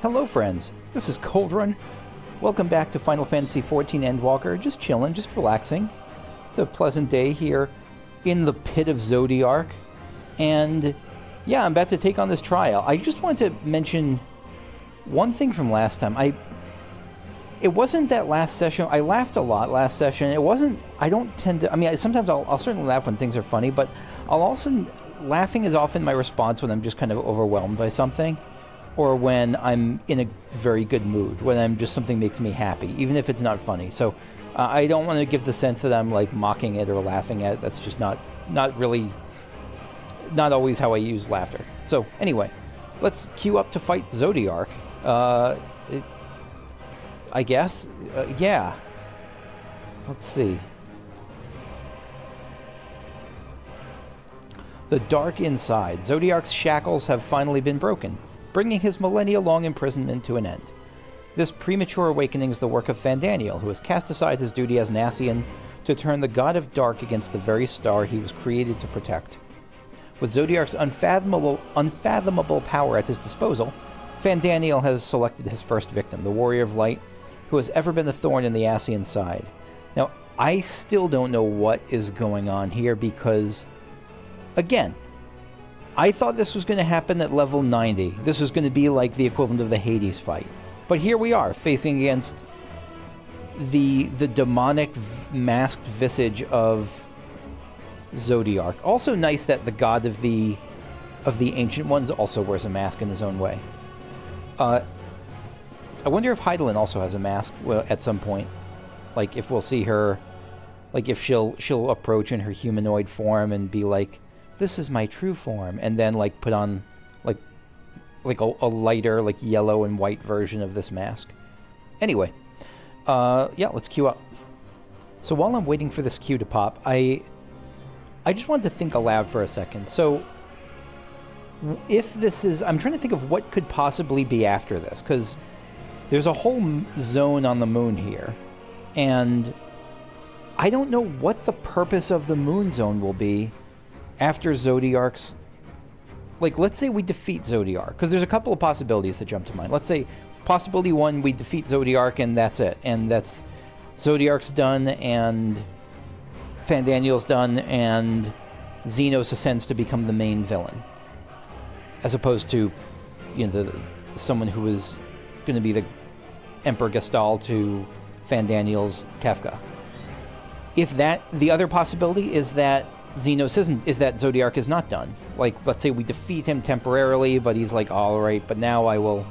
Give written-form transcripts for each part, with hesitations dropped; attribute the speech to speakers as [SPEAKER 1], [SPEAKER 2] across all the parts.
[SPEAKER 1] Hello friends, this is Cold Run. Welcome back to Final Fantasy XIV Endwalker. Just chilling, just relaxing. It's a pleasant day here in the pit of Zodiark. And yeah, I'm about to take on this trial. I just wanted to mention one thing from last time. It wasn't that last session. I laughed a lot last session. It wasn't, I don't tend to, I mean, sometimes I'll certainly laugh when things are funny, but I'll also, laughing is often my response when I'm just kind of overwhelmed by something. Or when I'm in a very good mood, when I'm just something makes me happy, even if it's not funny. So I don't want to give the sense that I'm like mocking it or laughing at it. That's just not always how I use laughter. So anyway, let's queue up to fight Zodiark. I guess, yeah. Let's see. The dark inside. Zodiark's shackles have finally been broken, bringing his millennia-long imprisonment to an end. This premature awakening is the work of Fandaniel, who has cast aside his duty as an Ascian to turn the god of dark against the very star he was created to protect. With Zodiark's unfathomable power at his disposal, Fandaniel has selected his first victim, the Warrior of Light, who has ever been the thorn in the Ascian side. Now, I still don't know what is going on here because, again, I thought this was going to happen at level 90. This was going to be like the equivalent of the Hades fight. But here we are, facing against the demonic masked visage of Zodiark. Also nice that the god of the Ancient Ones also wears a mask in his own way. I wonder if Heidelin also has a mask at some point. Like, if we'll see her, like, if she'll approach in her humanoid form and be like, "This is my true form," and then like put on like a lighter, like yellow and white version of this mask. Anyway, yeah, let's queue up. So while I'm waiting for this queue to pop, I just wanted to think aloud for a second. So if this is, I'm trying to think of what could possibly be after this, because there's a whole zone on the moon here, and I don't know what the purpose of the moon zone will be after Zodiark's, like, let's say we defeat Zodiark, because there's a couple of possibilities that jump to mind. Let's say possibility one, we defeat Zodiark and that's it, and that's Zodiark's done and Fandaniel's done and Zenos ascends to become the main villain, as opposed to, you know, someone who is going to be the Emperor Gestal to Fandaniel's Kefka. If that, the other possibility is that Zenos is that Zodiark is not done. Like, let's say we defeat him temporarily, but he's like, all right, but now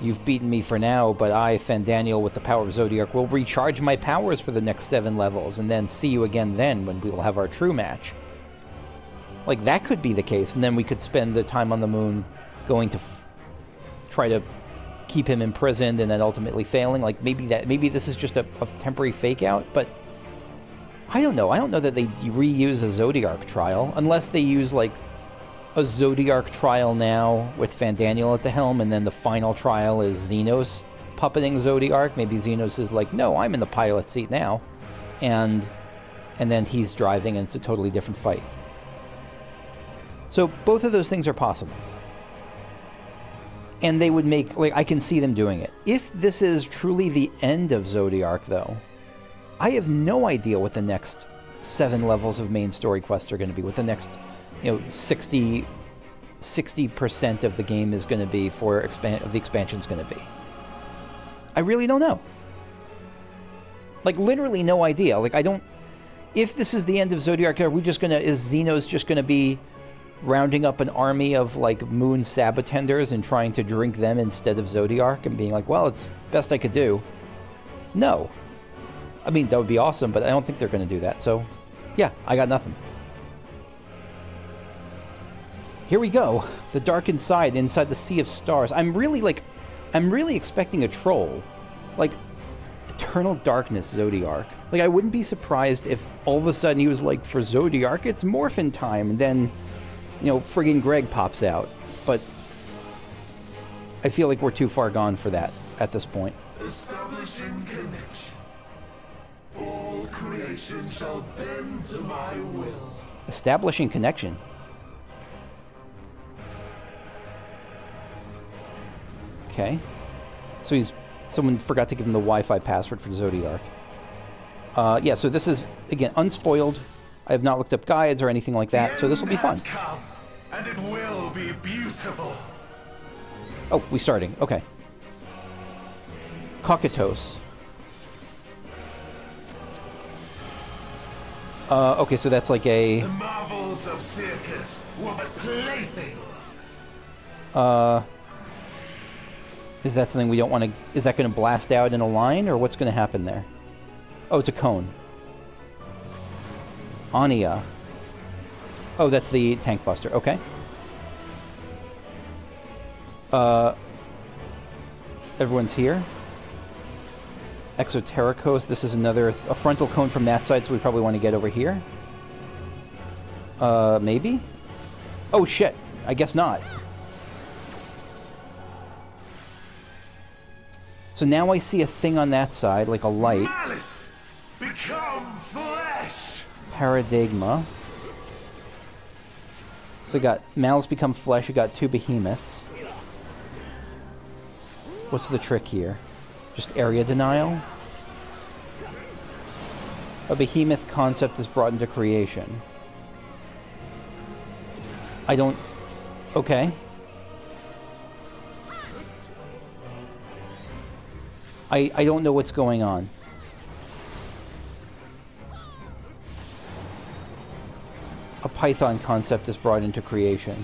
[SPEAKER 1] you've beaten me for now, but I, Fandaniel, with the power of Zodiark, will recharge my powers for the next 7 levels, and then see you again then, when we will have our true match. Like, that could be the case, and then we could spend the time on the moon going to try to keep him imprisoned, and then ultimately failing. Like, maybe this is just a temporary fake-out, but I don't know. I don't know that they reuse a Zodiark trial, unless they use, like, a Zodiark trial now with Fandaniel at the helm, and then the final trial is Zenos puppeting Zodiark. Maybe Zenos is like, no, I'm in the pilot seat now, and then he's driving, and it's a totally different fight. So both of those things are possible. And they would make, like, I can see them doing it. If this is truly the end of Zodiark, though, I have no idea what the next 7 levels of main story quests are going to be, what the next, 60% of the game is going to be for the expansion is going to be. I really don't know. Like, literally no idea. Like, if this is the end of Zodiark, is Zenos just going to be rounding up an army of, like, moon sabotenders and trying to drink them instead of Zodiark and being like, well, it's best I could do? No. I mean, that would be awesome, but I don't think they're going to do that. So, yeah, I got nothing. Here we go. The dark inside the sea of stars. I'm really expecting a troll. Like, eternal darkness Zodiark. Like, I wouldn't be surprised if all of a sudden he was like, for Zodiark, it's morphin time, and then, friggin' Greg pops out. But I feel like we're too far gone for that at this point.
[SPEAKER 2] Establishing connection. All creation shall bend to my will.
[SPEAKER 1] Establishing connection.
[SPEAKER 3] Okay.
[SPEAKER 1] So someone forgot to give him the Wi-Fi password for Zodiark. Yeah, so this is, again, Unspoiled. I have not looked up guides or anything like that, so this will be fun.
[SPEAKER 2] Come, and it will be beautiful.
[SPEAKER 1] Oh, we starting. Okay. Cocytos. Okay, so that's like a...
[SPEAKER 2] The marvels of circus were but playthings.
[SPEAKER 1] Is that something we don't want to... Is that going to blast out in a line, or what's going to happen there? Oh, it's a cone. Ania. Oh, that's the tank buster. Okay. Everyone's here. Exotericos. This is a frontal cone from that side, so we probably want to get over here. Maybe? Oh, shit. I guess not. So now I see a thing on that side, like a light.
[SPEAKER 2] Malice, become flesh.
[SPEAKER 1] Paradigma. So we got Malice become flesh, we got two behemoths. What's the trick here? Just area denial? A behemoth concept is brought into creation. I don't... Okay. I don't know what's going on. A python concept is brought into creation.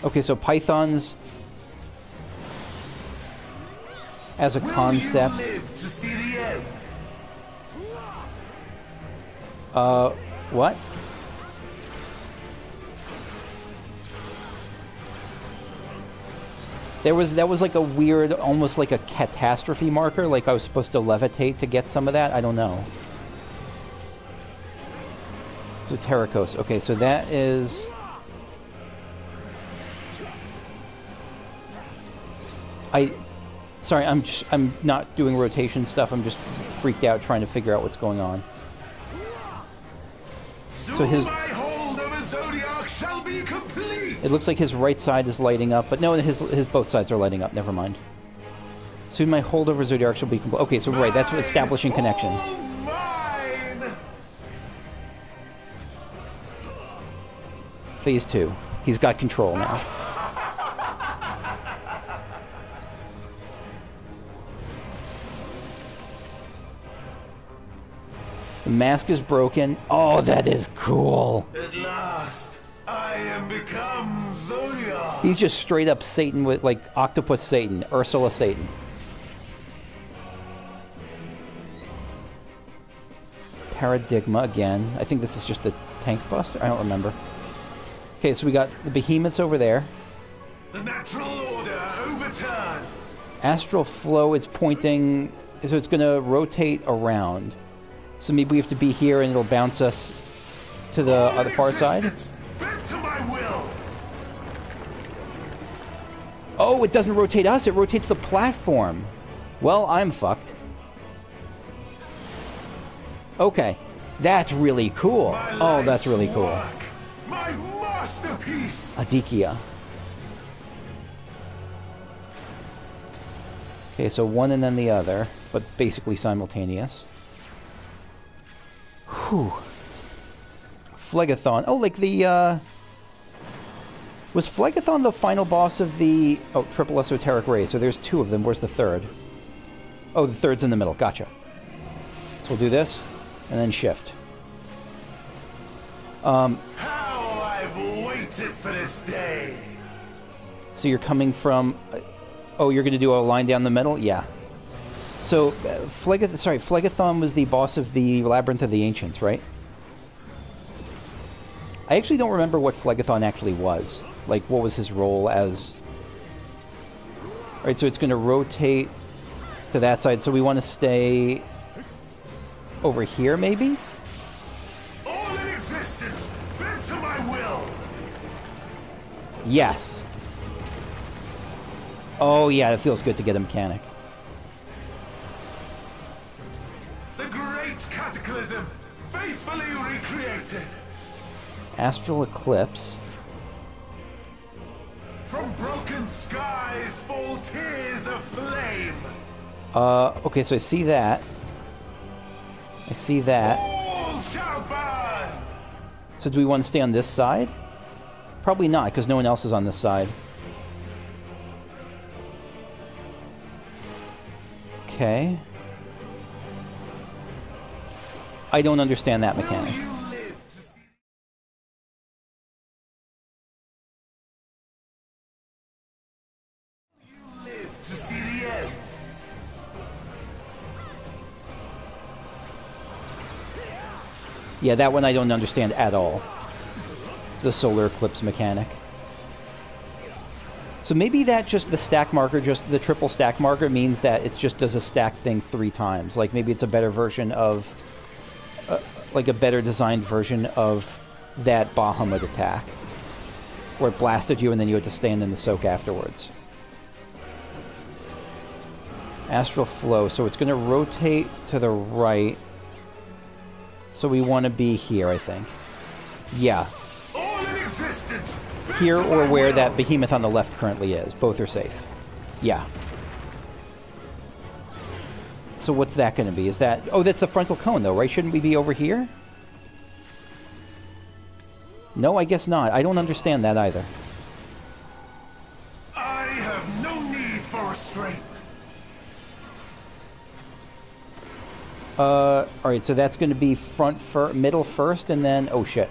[SPEAKER 1] Okay, so pythons as a concept.
[SPEAKER 2] Will you live to see the end?
[SPEAKER 1] What? That was like a weird, almost like a catastrophe marker, like I was supposed to levitate to get some of that? I don't know. Zotericos. Okay, so that is... Sorry, I'm not doing rotation stuff, I'm just freaked out trying to figure out what's going on. So his...
[SPEAKER 2] hold of a Zodiark shall be complete.
[SPEAKER 1] It looks like his right side is lighting up, but no, his both sides are lighting up. Never mind. Soon my hold over Zodiark shall be complete. Okay, so right, that's establishing connection.
[SPEAKER 2] Mine.
[SPEAKER 1] Phase 2. He's got control now. The mask is broken. Oh, that is cool.
[SPEAKER 2] At last, I am become Zodiark.
[SPEAKER 1] He's just straight up Satan with, like, Octopus Satan, Ursula Satan. Paradigma again. I think this is just the tank buster. I don't remember. Okay, so we got the behemoths over there.
[SPEAKER 2] The natural order overturned.
[SPEAKER 1] Astral flow is pointing, so it's going to rotate around. So maybe we have to be here and it'll bounce us to the other far side.
[SPEAKER 2] Bent to my will.
[SPEAKER 1] Oh, it doesn't rotate us, it rotates the platform. Well, I'm fucked. Okay, that's really cool. Oh, that's really cool.
[SPEAKER 2] My masterpiece.
[SPEAKER 1] Adikia. Okay, so one and then the other, but basically simultaneous. Whew. Phlegathon. Oh, like the, Was Phlegathon the final boss of the... Oh, triple esoteric ray. So there's two of them. Where's the third? Oh, the third's in the middle. Gotcha. So we'll do this, and then shift.
[SPEAKER 2] How I've waited for this day.
[SPEAKER 1] So you're coming from... Oh, you're going to do a line down the middle? Yeah. So, Phlegathon was the boss of the Labyrinth of the Ancients, right? I actually don't remember what Phlegathon actually was. Like, what was his role as... Alright, so it's going to rotate to that side, so we want to stay over here, maybe?
[SPEAKER 2] All in existence, bent to my will.
[SPEAKER 1] Yes. Oh, yeah, it feels good to get a mechanic.
[SPEAKER 2] The great cataclysm, faithfully recreated.
[SPEAKER 1] Astral Eclipse.
[SPEAKER 2] From broken skies fall tears of flame.
[SPEAKER 1] Okay, so I see that. I see that.
[SPEAKER 2] All shall burn.
[SPEAKER 1] So do we want to stay on this side? Probably not, because no one else is on this side. Okay. I don't understand that mechanic.
[SPEAKER 2] Will you live to see... You live to see the end.
[SPEAKER 1] Yeah, that one I don't understand at all. The solar eclipse mechanic. So maybe that just the stack marker, just the triple stack marker means that it just does a stack thing 3 times. Like maybe it's a better version of, like a better designed version of that Bahamut attack. Where it blasted you and then you had to stand in the soak afterwards. Astral flow, so it's going to rotate to the right. So we want to be here, I think. Yeah.
[SPEAKER 2] All in existence.
[SPEAKER 1] Here or where that behemoth on the left currently is. Both are safe. Yeah. So what's that going to be? Is that... Oh, that's the frontal cone, though, right? Shouldn't we be over here? No, I guess not. I don't understand that either.
[SPEAKER 2] I have no need for restraint.
[SPEAKER 1] Alright, so that's going to be middle first, and then... Oh, shit.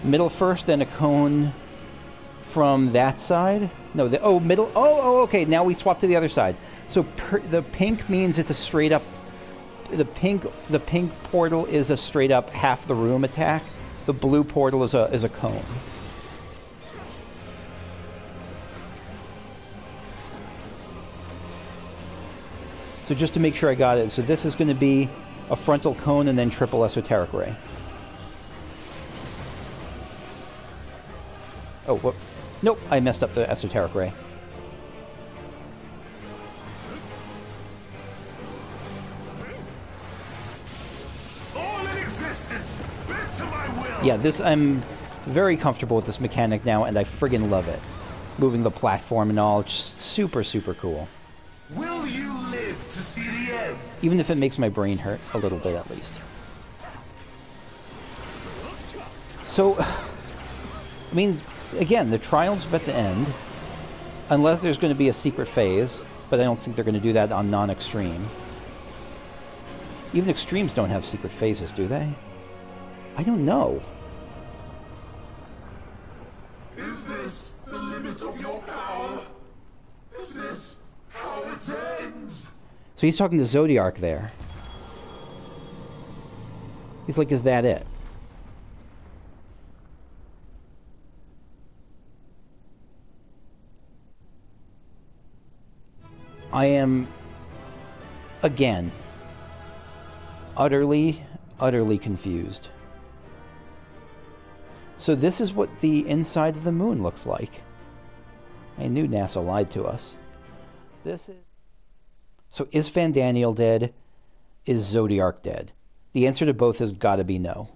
[SPEAKER 1] Middle first, then a cone from that side? No, middle... Oh, okay, now we swap to the other side. So the pink means it's a straight up... The pink portal is a straight up half the room attack. The blue portal is a cone. So just to make sure I got it, so this is going to be a frontal cone and then triple esoteric ray. Oh, what? Nope, I messed up the esoteric ray.
[SPEAKER 2] All in existence, bent to my will.
[SPEAKER 1] Yeah, I'm very comfortable with this mechanic now, and I friggin' love it. Moving the platform and all, just super, super cool.
[SPEAKER 2] Will you live to see the end?
[SPEAKER 1] Even if it makes my brain hurt a little bit, at least. So, I mean, again, the trial's about to end. Unless there's going to be a secret phase, but I don't think they're going to do that on non-extreme. Even extremes don't have secret phases, do they? I don't know.
[SPEAKER 2] Is this the limit of your power? Is this how it ends?
[SPEAKER 1] So he's talking to Zodiark there. He's like, is that it? I am, again, utterly confused. So this is what the inside of the moon looks like. I knew NASA lied to us. So is Fandaniel dead? Is Zodiark dead? The answer to both has got to be no.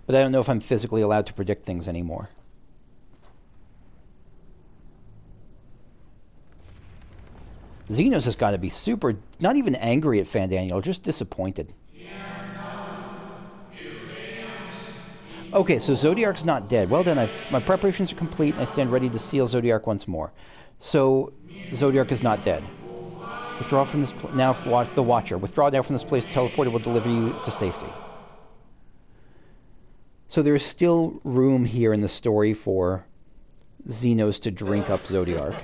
[SPEAKER 1] But I don't know if I'm physically allowed to predict things anymore. Zenos has got to be super, not even angry at Fandaniel, just disappointed. Okay, so Zodiark's not dead. Well done, my preparations are complete, and I stand ready to seal Zodiark once more. So, Zodiark is not dead. Withdraw from this now, the Watcher. Withdraw now from this place, teleporter will deliver you to safety. So there is still room here in the story for Zenos to drink up Zodiark.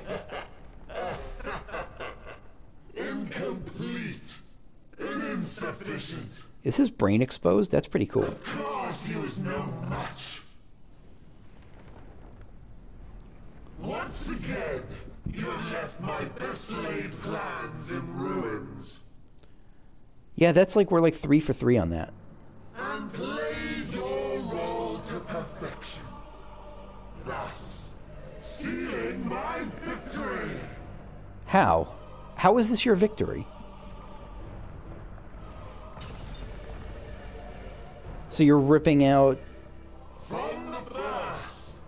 [SPEAKER 2] Incomplete and insufficient.
[SPEAKER 1] Is his brain exposed? That's pretty cool.
[SPEAKER 2] Cause you is no much. Once again, you have left my best laid plans in ruins.
[SPEAKER 1] Yeah, that's like, we're like 3 for 3 on that.
[SPEAKER 2] And played your role to perfection. Thus, sealing my victory.
[SPEAKER 1] How? How is this your victory? So you're ripping out...
[SPEAKER 2] From the first,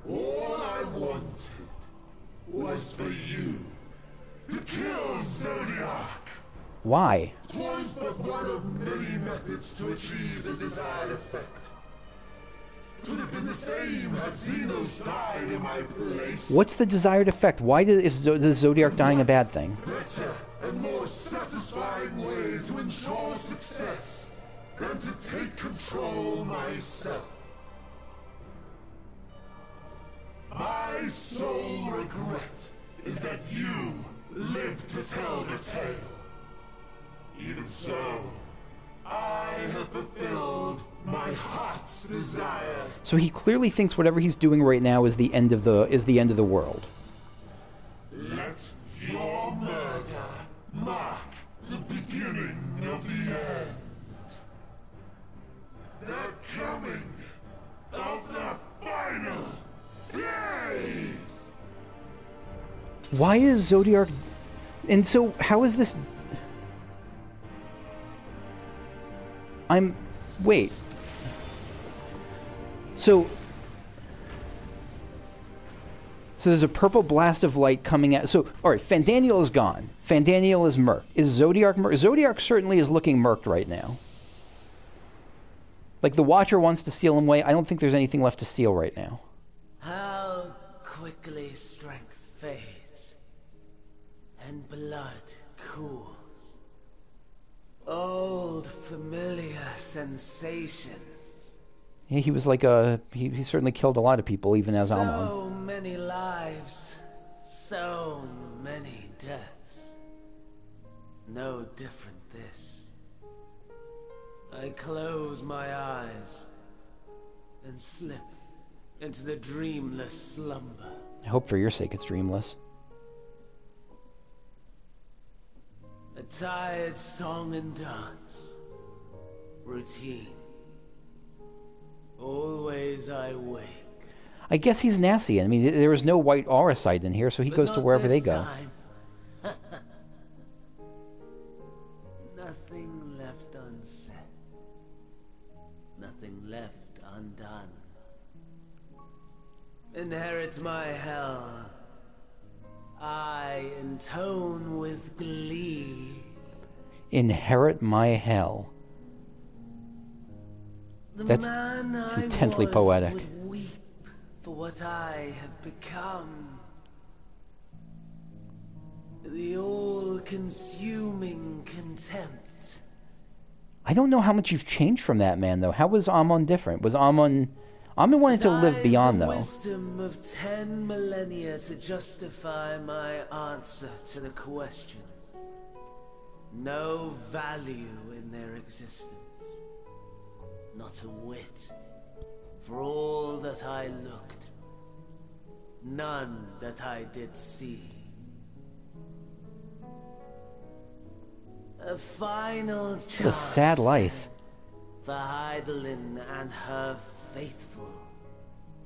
[SPEAKER 2] all I wanted was for you. To kill Zodiark.
[SPEAKER 1] Why?
[SPEAKER 2] 'Twas but one of many methods to achieve the desired effect. It would have been the same had Zenos died in my place.
[SPEAKER 1] What's the desired effect? Why is Zodiark dying a bad thing?
[SPEAKER 2] Better and more satisfying way to ensure success than to take control myself. My sole regret is that you live to tell the tale. Even so, I have fulfilled my heart's desire.
[SPEAKER 1] So he clearly thinks whatever he's doing right now is the end of the world.
[SPEAKER 2] Let your murder mark the beginning of the end. The coming of the final days.
[SPEAKER 1] Why is Zodiark... And so, how is this... Wait. So there's a purple blast of light coming at... So, alright, Fandaniel is gone. Fandaniel is murked. Is Zodiark murked? Zodiark certainly is looking murked right now. Like, the Watcher wants to steal him away. I don't think there's anything left to steal right now.
[SPEAKER 3] How quickly strength fades, and blood cools. Old familiar sensations.
[SPEAKER 1] Yeah, he was like a... He certainly killed a lot of people, even as Amon.
[SPEAKER 3] So many lives, so many deaths. No different this. I close my eyes and slip into the dreamless slumber.
[SPEAKER 1] I hope for your sake it's dreamless.
[SPEAKER 3] A tired song and dance. Routine. Always I wake.
[SPEAKER 1] I guess he's Nassian. I mean, there was no white auracite in here, so he goes to wherever they go.
[SPEAKER 3] Nothing left unsaid. Nothing left undone. Inherit my hell. I intone with glee.
[SPEAKER 1] Inherit my hell. That's intensely poetic.
[SPEAKER 3] Would weep for what I have become. The all-consuming contempt.
[SPEAKER 1] I don't know how much you've changed from that man, though. How was Amon different? Was Amon wanted to live beyond, though.
[SPEAKER 3] Wisdom of 10 millennia to justify my answer to the question. No value in their existence. Not a whit. For all that I looked. None that I did see. A final chance.
[SPEAKER 1] What a sad life.
[SPEAKER 3] For Heidelin and her faithful.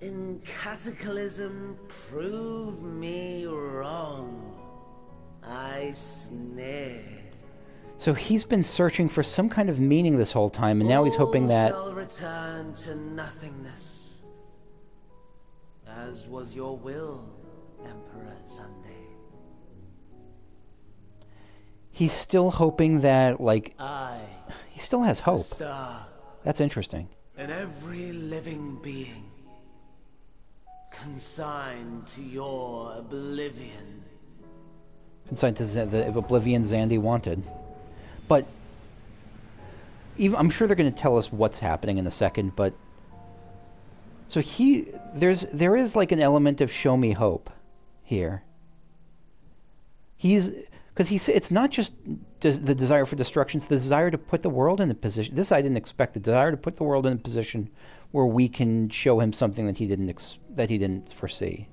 [SPEAKER 3] In Cataclysm, prove me wrong. I snare.
[SPEAKER 1] So he's been searching for some kind of meaning this whole time, and now he's hoping that...
[SPEAKER 3] All shall return to nothingness. As was your will, Emperor Sunday.
[SPEAKER 1] He's still hoping that, like... he still has hope.
[SPEAKER 3] Star.
[SPEAKER 1] That's interesting.
[SPEAKER 3] And every living being consigned to your oblivion.
[SPEAKER 1] Consigned to the oblivion Zandy wanted. But even, I'm sure they're going to tell us what's happening in a second, but so there is like an element of show me hope here. It's not just the desire for destruction, it's the desire to put the world in a position. This I didn't expect. The desire to put the world in a position where we can show him something that he didn't foresee.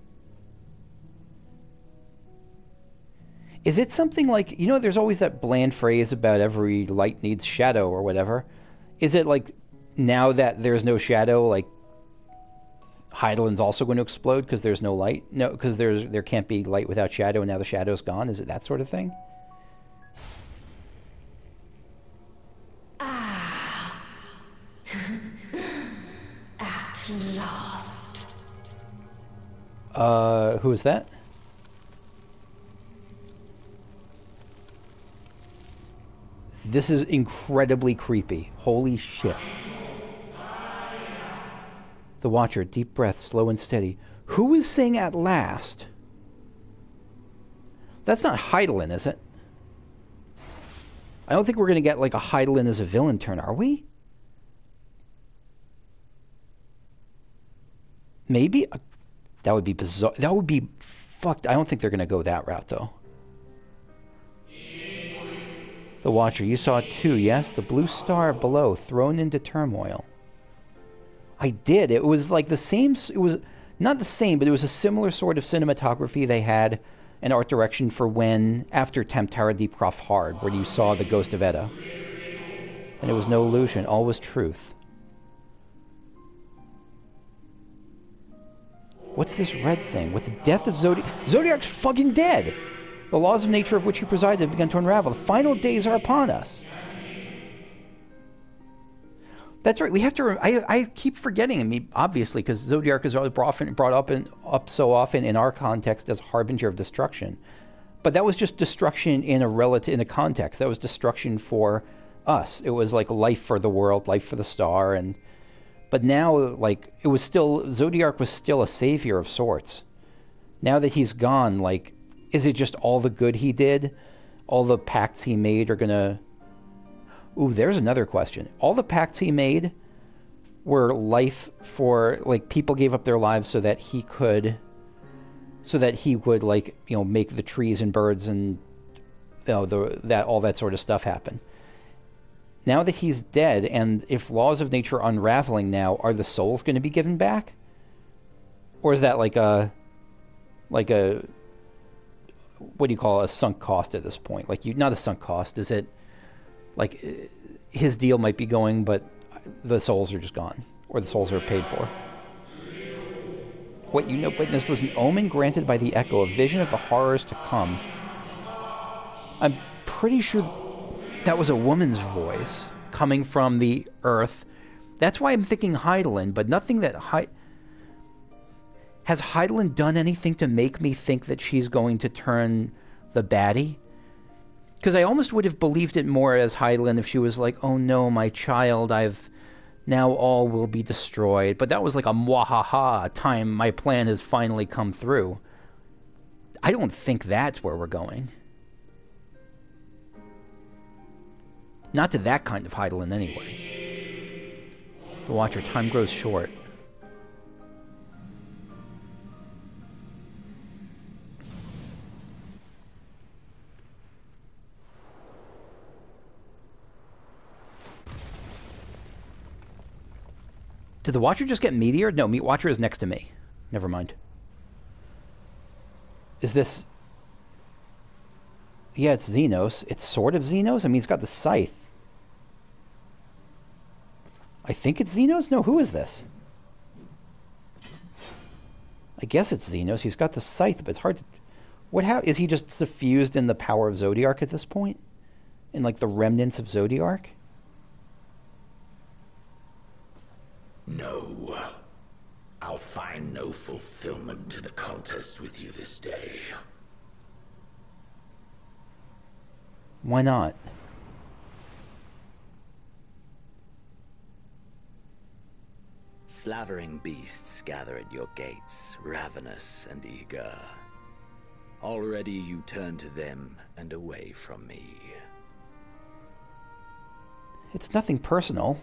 [SPEAKER 1] Is it something like, you know, there's always that bland phrase about every light needs shadow or whatever. Is it like, now that there's no shadow, like, Heidelin's also going to explode because there's no light? No, because there can't be light without shadow, and now the shadow's gone? Is it that sort of thing?
[SPEAKER 4] Ah. At last.
[SPEAKER 1] Who is that? This is incredibly creepy. Holy shit. The Watcher, deep breath, slow and steady. Who is saying at last? That's not Heidelin, is it? I don't think we're going to get like a Heidelin as a villain turn, are we? Maybe? That would be bizarre. That would be fucked. I don't think they're going to go that route, though. The Watcher, you saw it too, yes? The blue star below, thrown into turmoil. I did. It was like the same... It was not the same, but it was a similar sort of cinematography they had an art direction for when, after Temptara Deep Croft Hard, where you saw the ghost of Edda. And it was no illusion. All was truth. What's this red thing? With the death of Zodiark's fucking dead! The laws of nature of which he presided have begun to unravel. The final days are upon us. That's right. We have to... I keep forgetting, I mean, obviously, because Zodiark is always brought up so often in our context as a harbinger of destruction. But that was just destruction in a context. That was destruction for us. It was like life for the world, life for the star, and... But now, like, it was still... Zodiark was still a savior of sorts. Now that he's gone, like, is it just all the good he did? All the pacts he made are gonna... Ooh, there's another question. All the pacts he made were life for... Like, people gave up their lives so that he could... So that he would, like, you know, make the trees and birds and... You know, all that sort of stuff happen. Now that he's dead, and if laws of nature are unraveling now, are the souls going to be given back? Or is that like a... What do you call a sunk cost at this point? Like, not a sunk cost. Is it like his deal might be going, but the souls are just gone, or the souls are paid for? What you witnessed was an omen granted by the echo, a vision of the horrors to come. I'm pretty sure that was a woman's voice coming from the earth. That's why I'm thinking Heidelin, but nothing that... Has Heidelin done anything to make me think that she's going to turn the baddie? Because I almost would have believed it more as Heidelin if she was like, oh no, my child, now all will be destroyed. But that was like a mwahaha time, my plan has finally come through. I don't think that's where we're going. Not to that kind of Heidelin, anyway. The Watcher, time grows short. Did the Watcher just get meteored? No, Watcher is next to me. Never mind. Is this... Yeah, it's Zenos. It's sort of Zenos? I mean, it's got the scythe. I think it's Zenos? No, who is this? I guess it's Zenos. He's got the scythe, but it's hard to... Is he just suffused in the power of Zodiark at this point? In, like, the remnants of Zodiark?
[SPEAKER 2] No. I'll find no fulfillment in a contest with you this day.
[SPEAKER 1] Why not?
[SPEAKER 3] Slavering beasts gather at your gates, ravenous and eager. Already you turn to them and away from me.
[SPEAKER 1] It's nothing personal.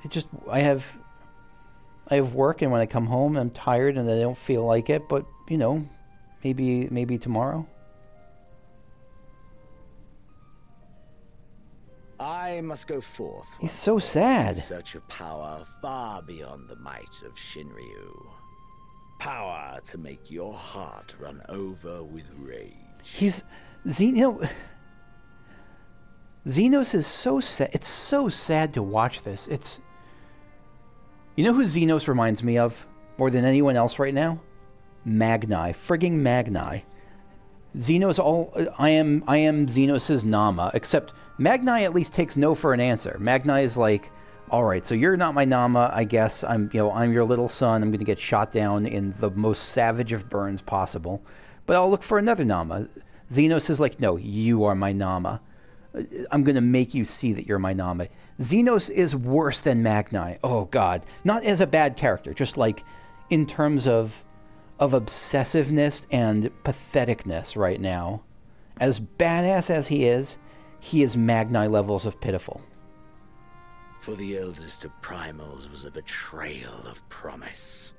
[SPEAKER 1] It just... I have work, and when I come home, I'm tired and I don't feel like it, but, you know, maybe tomorrow.
[SPEAKER 3] I must go forth.
[SPEAKER 1] He's so sad.
[SPEAKER 3] In search of power far beyond the might of Shinryu. Power to make your heart run over with rage.
[SPEAKER 1] Zenos is so sad. It's so sad to watch this. You know who Zenos reminds me of more than anyone else right now? Magni. Frigging Magni. Zenos I am Zenos' Nama, except Magni at least takes no for an answer. Magni is like, alright, so you're not my Nama, I guess. I'm your little son. I'm gonna get shot down in the most savage of burns possible. But I'll look for another Nama. Zenos is like, no, you are my Nama. I'm going to make you see that you're my Name. Zenos is worse than Magni. Oh, God. Not as a bad character, just like in terms of obsessiveness and patheticness right now. As badass as he is Magni levels of pitiful.
[SPEAKER 3] For the eldest of primals was a betrayal of promise.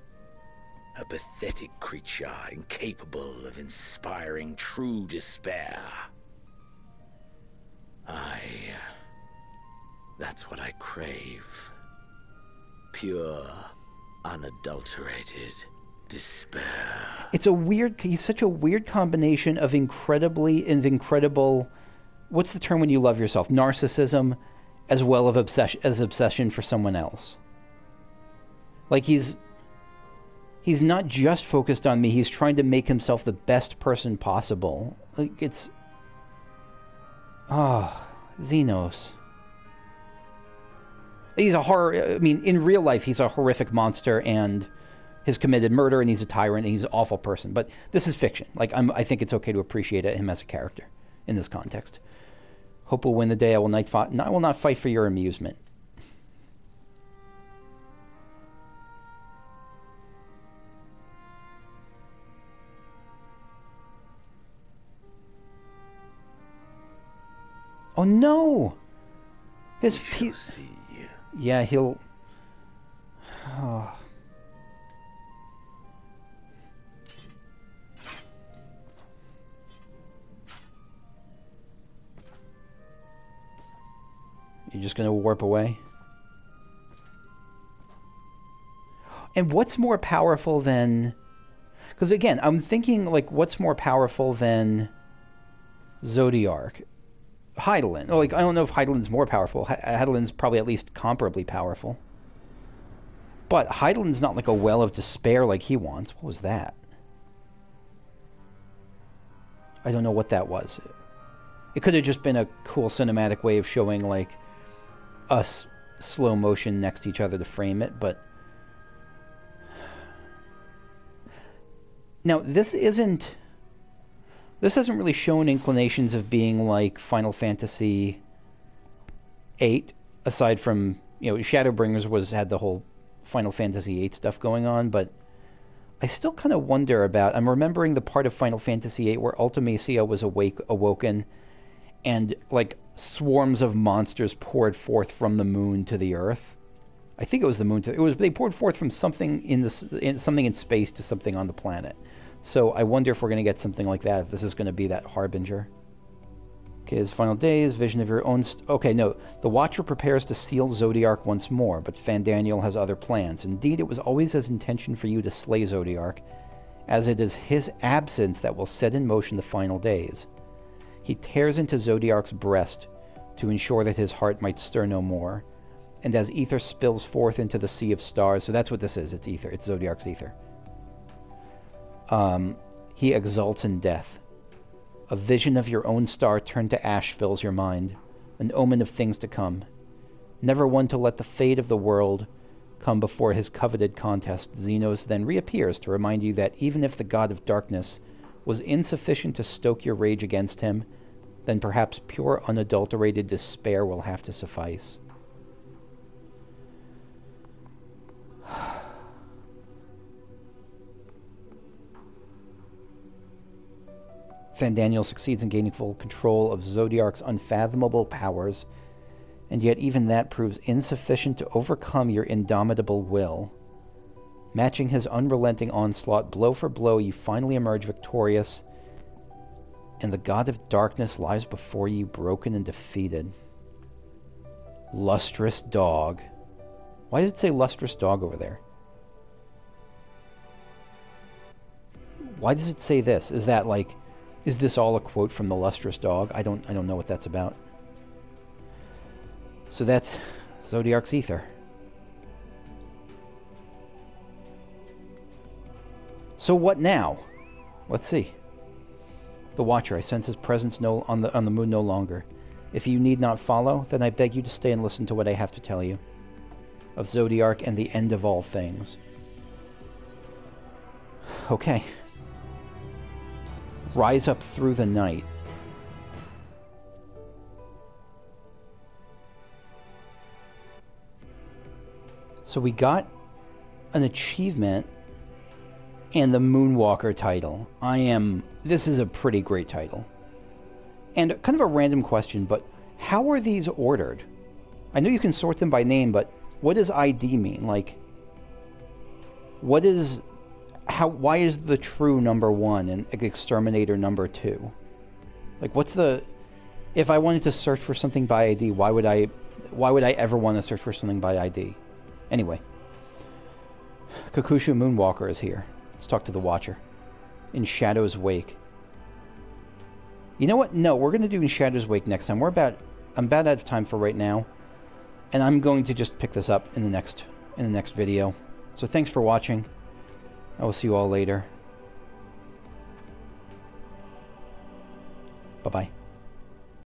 [SPEAKER 3] A pathetic creature incapable of inspiring true despair. That's what I crave. Pure, unadulterated despair.
[SPEAKER 1] It's a weird, he's such a weird combination of incredible, what's the term when you love yourself? Narcissism, as well as obsession for someone else. Like he's not just focused on me, he's trying to make himself the best person possible. Like it's, Zenos. He's a horror, I mean, in real life, he's a horrific monster and has committed murder and he's a tyrant and he's an awful person. But this is fiction. Like, I think it's okay to appreciate him as a character in this context. Hope will win the day. I will not fight for your amusement. Oh no! His feet. Yeah, he'll. Oh. You're just gonna warp away? And what's more powerful than... Because again, I'm thinking, like, what's more powerful than Zodiark? Hydaelyn. Oh, like, I don't know if Hydaelyn's more powerful. Hydaelyn's probably at least comparably powerful. But Hydaelyn's not like a well of despair like he wants. What was that? I don't know what that was. It could have just been a cool cinematic way of showing, like, us slow motion next to each other to frame it, but... Now, this hasn't really shown inclinations of being like Final Fantasy VIII, aside from, you know, Shadowbringers had the whole Final Fantasy VIII stuff going on, but I still kind of wonder about... I'm remembering the part of Final Fantasy VIII where Ultimecia was awoken, and, like, swarms of monsters poured forth from the moon to the earth. I think it was the moon they poured forth from something something in space to something on the planet. So I wonder if we're going to get something like that, if this is going to be that harbinger. Okay, his final days, vision of your own... Okay, no. The Watcher prepares to seal Zodiark once more, but Fandaniel has other plans. Indeed, it was always his intention for you to slay Zodiark, as it is his absence that will set in motion the final days. He tears into Zodiark's breast to ensure that his heart might stir no more. And as ether spills forth into the sea of stars... So that's what this is. It's ether. It's Zodiark's ether. He exults in death. A vision of your own star turned to ash fills your mind, an omen of things to come. Never one to let the fate of the world come before his coveted contest, Zenos then reappears to remind you that even if the god of darkness was insufficient to stoke your rage against him, then perhaps pure unadulterated despair will have to suffice. Fandaniel succeeds in gaining full control of Zodiark's unfathomable powers, and yet even that proves insufficient to overcome your indomitable will. Matching his unrelenting onslaught blow for blow, you finally emerge victorious, and the god of darkness lies before you broken and defeated. Lustrous dog. Why does it say lustrous dog over there? Why does it say this? Is that like... Is this all a quote from the lustrous dog? I don't know what that's about. So that's Zodiark's ether. So what now? Let's see. The Watcher, I sense his presence on the moon no longer. If you need not follow, then I beg you to stay and listen to what I have to tell you. Of Zodiark and the end of all things. Okay. Rise up through the night. So we got an achievement and the Moonwalker title. This is a pretty great title. And kind of a random question, but how are these ordered? I know you can sort them by name, but what does ID mean? Like, why is the True number 1 and Exterminator number 2? Like, if I wanted to search for something by ID, why would I ever want to search for something by ID? Anyway, Kakushu Moonwalker is here. Let's talk to the Watcher. In Shadow's Wake. You know what? No, we're going to do In Shadow's Wake next time. I'm about out of time for right now. And I'm going to just pick this up in the next video. So thanks for watching. I will see you all later. Bye-bye.